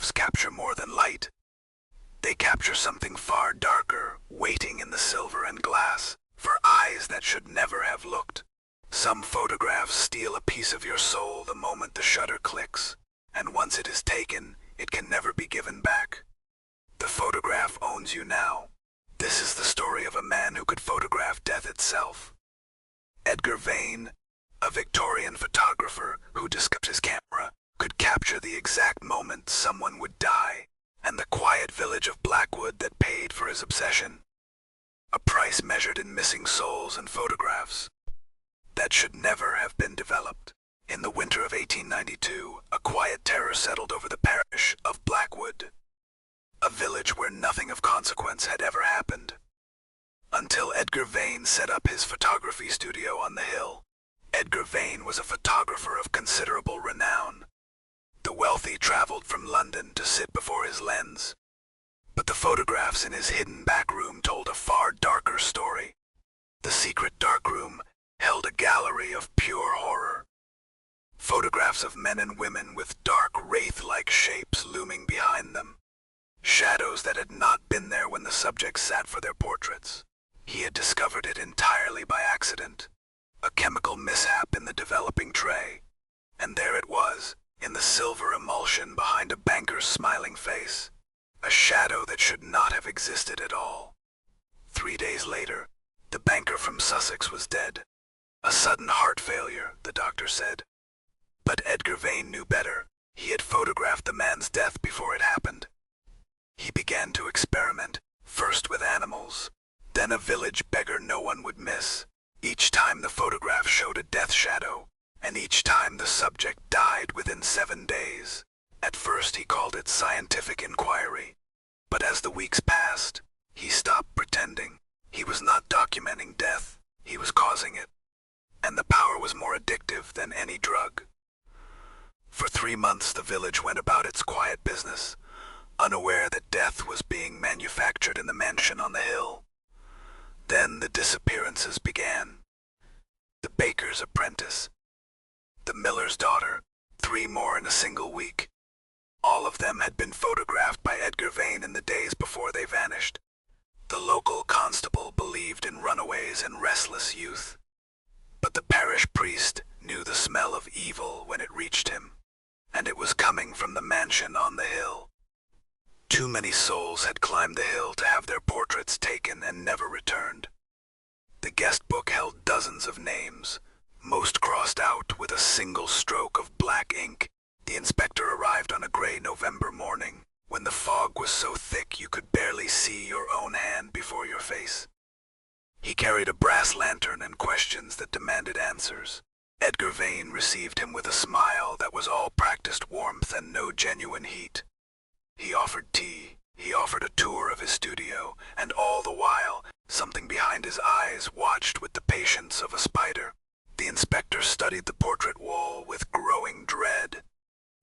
photographs capture more than light. They capture something far darker, waiting in the silver and glass, for eyes that should never have looked. Some photographs steal a piece of your soul the moment the shutter clicks, and once it is taken, it can never be given back. The photograph owns you now. This is the story of a man who could photograph death itself. Edgar Vane, a Victorian photographer who discovered his camera, could capture the exact moment someone would die, and the quiet village of Blackwood that paid for his obsession. A price measured in missing souls and photographs that should never have been developed. In the winter of 1892, a quiet terror settled over the parish of Blackwood, a village where nothing of consequence had ever happened, until Edgar Vane set up his photography studio on the hill. Edgar Vane was a photographer of considerable renown. The wealthy traveled from London to sit before his lens, but the photographs in his hidden back room told a far darker story. The secret darkroom held a gallery of pure horror. Photographs of men and women with dark wraith-like shapes looming behind them. Shadows that had not been there when the subjects sat for their portraits. He had discovered it entirely by accident. A chemical mishap in the developing tray. And there it was, in the silver emulsion behind a banker's smiling face. A shadow that should not have existed at all. 3 days later, the banker from Sussex was dead. A sudden heart failure, the doctor said. But Edgar Vane knew better. He had photographed the man's death before it happened. He began to experiment, first with animals, then a village beggar no one would miss. Each time the photograph showed a death shadow, and each time the subject died within 7 days. At first he called it scientific inquiry, but as the weeks passed, he stopped pretending. He was not documenting death, he was causing it. And the power was more addictive than any drug. For 3 months the village went about its quiet business, unaware that death was being manufactured in the mansion on the hill. Then the disappearances began. The baker's apprentice, the miller's daughter, 3 more in a single week. All of them had been photographed by Edgar Vane in the days before they vanished. The local constable believed in runaways and restless youth. But the parish priest knew the smell of evil when it reached him, and it was coming from the mansion on the hill. Too many souls had climbed the hill to have their portraits taken and never returned. The guest book held dozens of names, most crossed out with a single stroke of black ink. The inspector arrived on a gray November morning, when the fog was so thick you could barely see your own hand before your face. He carried a brass lantern and questions that demanded answers. Edgar Vane received him with a smile that was all practiced warmth and no genuine heat. He offered tea, he offered a tour of his studio, and all the while, something behind his eyes watched with the patience of a spider. The inspector studied the portrait wall with growing dread.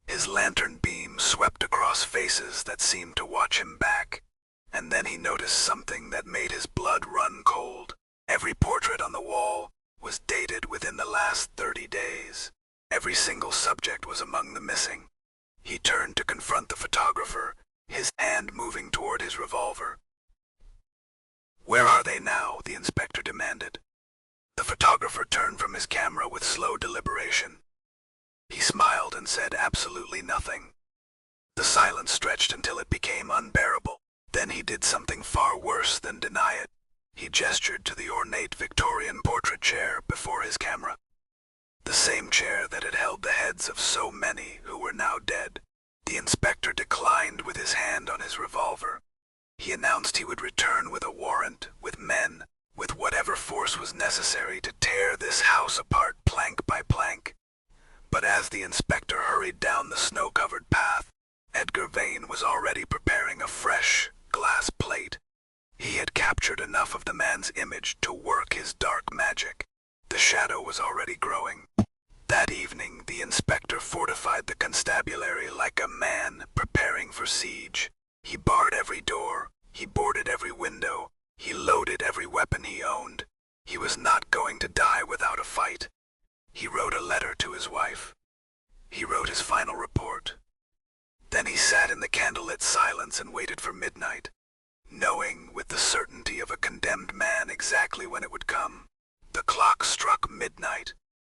His lantern beam swept across faces that seemed to watch him back, and then he noticed something that made his blood run cold. Every portrait on the wall was dated within the last 30 days. Every single subject was among the missing. He turned to confront the photographer, his hand moving toward his revolver. "Where are they now?" the inspector demanded. The photographer turned from his camera with slow deliberation. He smiled and said absolutely nothing. The silence stretched until it became unbearable. Then he did something far worse than deny it. He gestured to the ornate Victorian portrait chair before his camera. The same chair that had held the heads of so many who were now dead. The inspector declined with his hand on his revolver. He announced he would return with a warrant, with men, with whatever force was necessary to tear this house apart plank by plank. But as the inspector hurried down the snow-covered path, Edgar Vane was already preparing a fresh glass plate. He had captured enough of the man's image to work his dark magic. The shadow was already growing. That evening, the inspector fortified the constabulary like a man preparing for siege. He barred every door, he boarded every window, he loaded every weapon he owned. He was not going to die without a fight. He wrote a letter to his wife. He wrote his final report. Then Then he sat in the candlelit silence and waited for midnight, knowing with the certainty of a condemned man exactly when it would come. The clock struck midnight.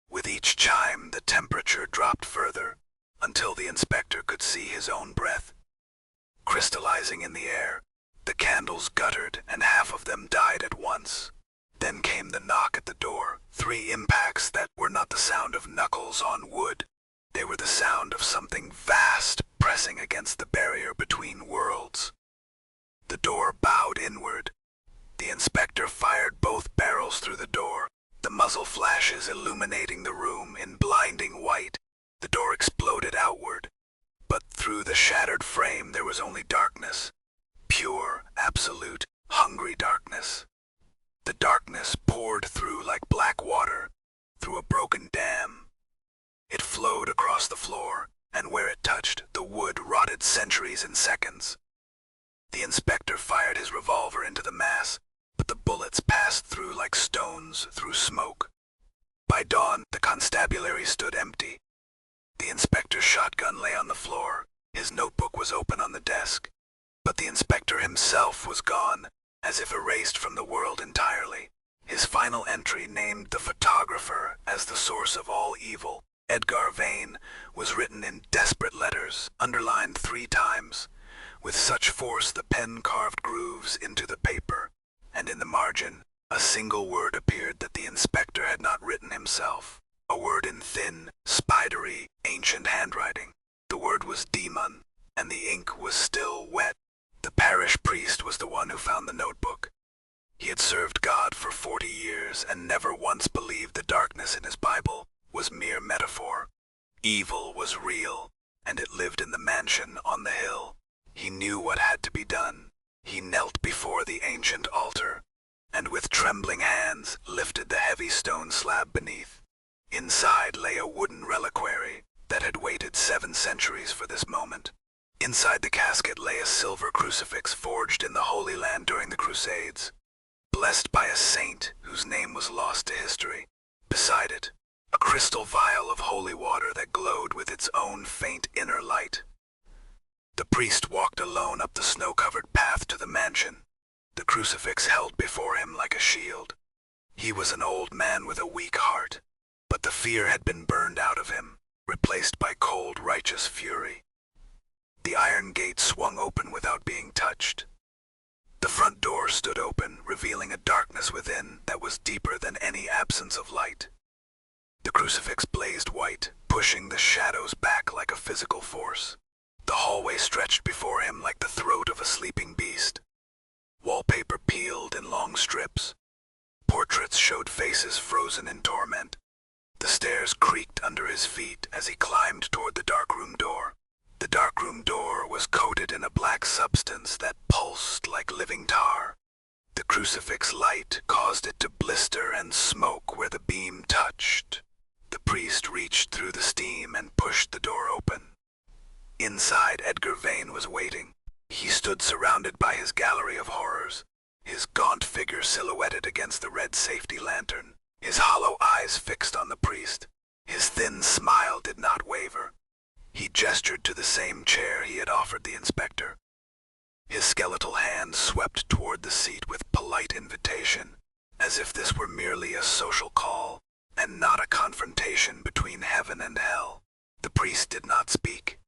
With each chime, the temperature dropped further, until the inspector could see his own breath crystallizing in the air. The candles guttered, and half of them died at once. Then came the knock at the door, 3 impacts that were not the sound of knuckles on wood. They were the sound of something vast pressing against the barrier between worlds. The door bowed inward. The inspector fired both barrels through the door, the muzzle flashes illuminating the room in blinding white. The door exploded outward, but through the shattered frame there was only darkness. Pure, absolute, hungry darkness. The darkness poured through like black water, through a broken dam. It flowed across the floor, and where it touched, the wood rotted centuries in seconds. The inspector fired his revolver into the mass, but the bullets passed through like stones through smoke. By dawn, the constabulary stood empty. The inspector's shotgun lay on the floor. His notebook was open on the desk. But the inspector himself was gone, as if erased from the world entirely. His final entry named the photographer as the source of all evil. Edgar Vane was written in desperate letters, underlined 3 times. With such force the pen carved grooves into the paper, and in the margin, a single word appeared that the inspector had not written himself. A word in thin, spidery, ancient handwriting. The word was demon, and the ink was still wet. The parish priest was the one who found the notebook. He had served God for 40 years and never once believed the darkness in his Bible was mere metaphor. Evil was real, and it lived in the mansion on the hill. He knew what had to be done. He knelt before the ancient altar, and with trembling hands lifted the heavy stone slab beneath. Inside lay a wooden reliquary that had waited 7 centuries for this moment. Inside the casket lay a silver crucifix forged in the Holy Land during the Crusades, blessed by a saint whose name was lost to history. Beside it, a crystal vial of holy water that glowed with its own faint inner light. The priest walked alone up the snow-covered path to the mansion, the crucifix held before him like a shield. He was an old man with a weak heart, but the fear had been burned out of him, replaced by cold, righteous fury. The iron gate swung open without being touched. The front door stood open, revealing a darkness within that was deeper than any absence of light. The crucifix blazed white, pushing the shadows back like a physical force. The hallway stretched before him like the throat of a sleeping beast. Wallpaper peeled in long strips. Portraits showed faces frozen in torment. The stairs creaked under his feet as he climbed toward the darkroom door. The darkroom door was coated in a black substance that pulsed like living tar. The crucifix light caused it to blister and smoke where the beam touched. The priest reached through the steam and pushed the door open. Inside, Edgar Vane was waiting. He stood surrounded by his gallery of horrors, his gaunt figure silhouetted against the red safety lantern, his hollow eyes fixed on the priest. His thin smile did not waver. He gestured to the same chair he had offered the inspector. His skeletal hand swept toward the seat with polite invitation, as if this were merely a social call, and not a confrontation between heaven and hell. The priest did not speak.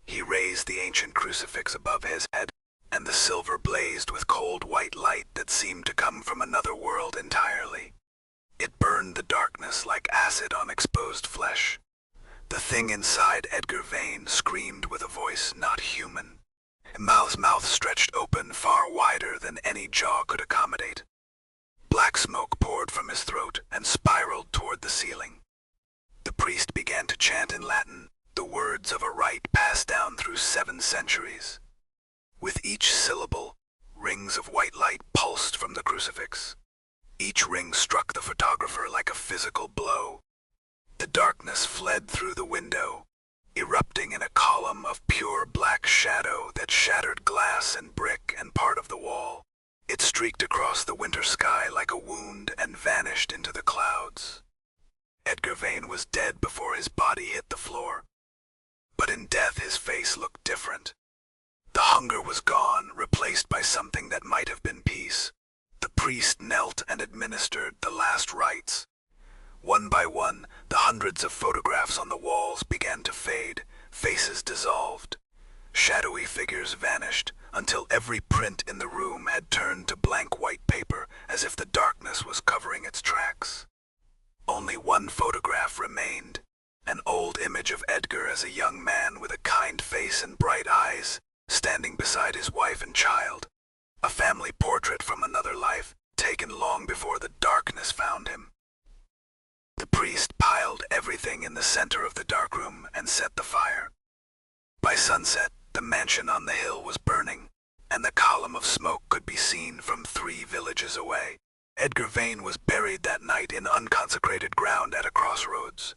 He raised the ancient crucifix above his head, and the silver blazed with cold white light that seemed to come from another world entirely. It burned the darkness like acid on exposed flesh. The thing inside Edgar Vane screamed with a voice not human. Mal's mouth stretched open far wider than any jaw could accommodate. Black smoke poured from his throat and spiraled toward the ceiling. The priest began to chant in Latin, the words of a rite passed down through 7 centuries. With each syllable, rings of white light pulsed from the crucifix. Each ring struck the photographer like a physical blow. The darkness fled through the window, erupting in a column of pure black shadow that shattered glass and brick and part of the wall. It streaked across the winter sky like a wound and vanished into the clouds. Edgar Vane was dead before his body hit the floor. But in death his face looked different. Hunger was gone, replaced by something that might have been peace. The priest knelt and administered the last rites. One by one, the hundreds of photographs on the walls began to fade, faces dissolved. Shadowy figures vanished, until every print in the room had turned to blank white paper, as if the darkness was covering its tracks. Only one photograph remained, an old image of Edgar as a young man with a kind face and bright eyes, standing beside his wife and child. A family portrait from another life, taken long before the darkness found him. The priest piled everything in the center of the darkroom and set the fire. By sunset, the mansion on the hill was burning, and the column of smoke could be seen from 3 villages away. Edgar Vane was buried that night in unconsecrated ground at a crossroads.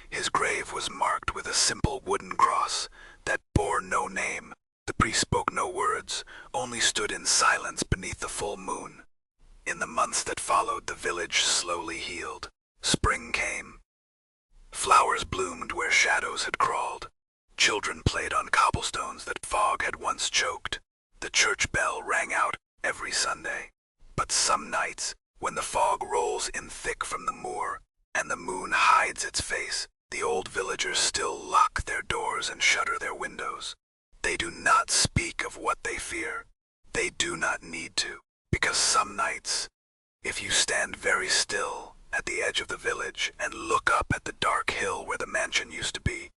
His grave was marked with a simple wooden cross that bore no name. The priest spoke no words, only stood in silence beneath the full moon. In the months that followed, the village slowly healed. Spring came. Flowers bloomed where shadows had crawled. Children played on cobblestones that fog had once choked. The church bell rang out every Sunday. But some nights, when the fog rolls in thick from the moor, and the moon hides its face, the old villagers still lock their doors and shutter their windows. They do not speak of what they fear. They do not need to, because some nights, if you stand very still at the edge of the village and look up at the dark hill where the mansion used to be,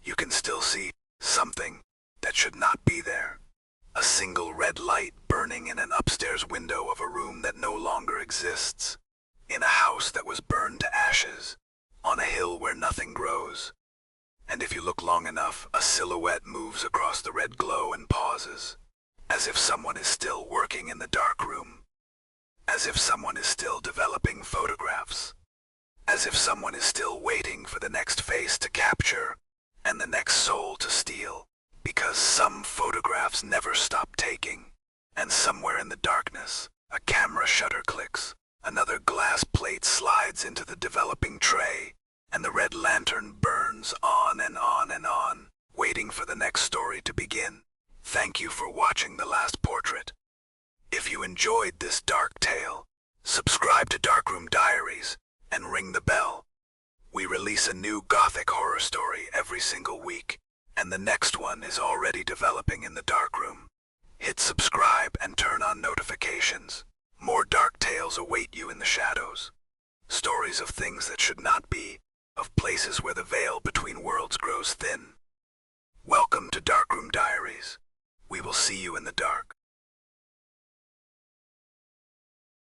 you can still see something that should not be there. A single red light burning in an upstairs window of a room that no longer exists, in a house that was burned to ashes, on a hill where nothing grows. And if you look long enough, a silhouette moves across the red glow and pauses, as if someone is still working in the dark room, as if someone is still developing photographs, as if someone is still waiting for the next face to capture and the next soul to steal, because some photographs never stop taking, and somewhere in the darkness, a camera shutter clicks, another glass plate slides into the developing tray, and the red lantern burns on and on and on, waiting for the next story to begin. Thank you for watching The Last Portrait. If you enjoyed this dark tale, subscribe to Darkroom Diaries and ring the bell. We release a new Gothic horror story every single week, and the next one is already developing in the darkroom. Hit subscribe and turn on notifications. More dark tales await you in the shadows. Stories of things that should not be, of places where the veil between worlds grows thin. Welcome to Darkroom Diaries. We will see you in the dark.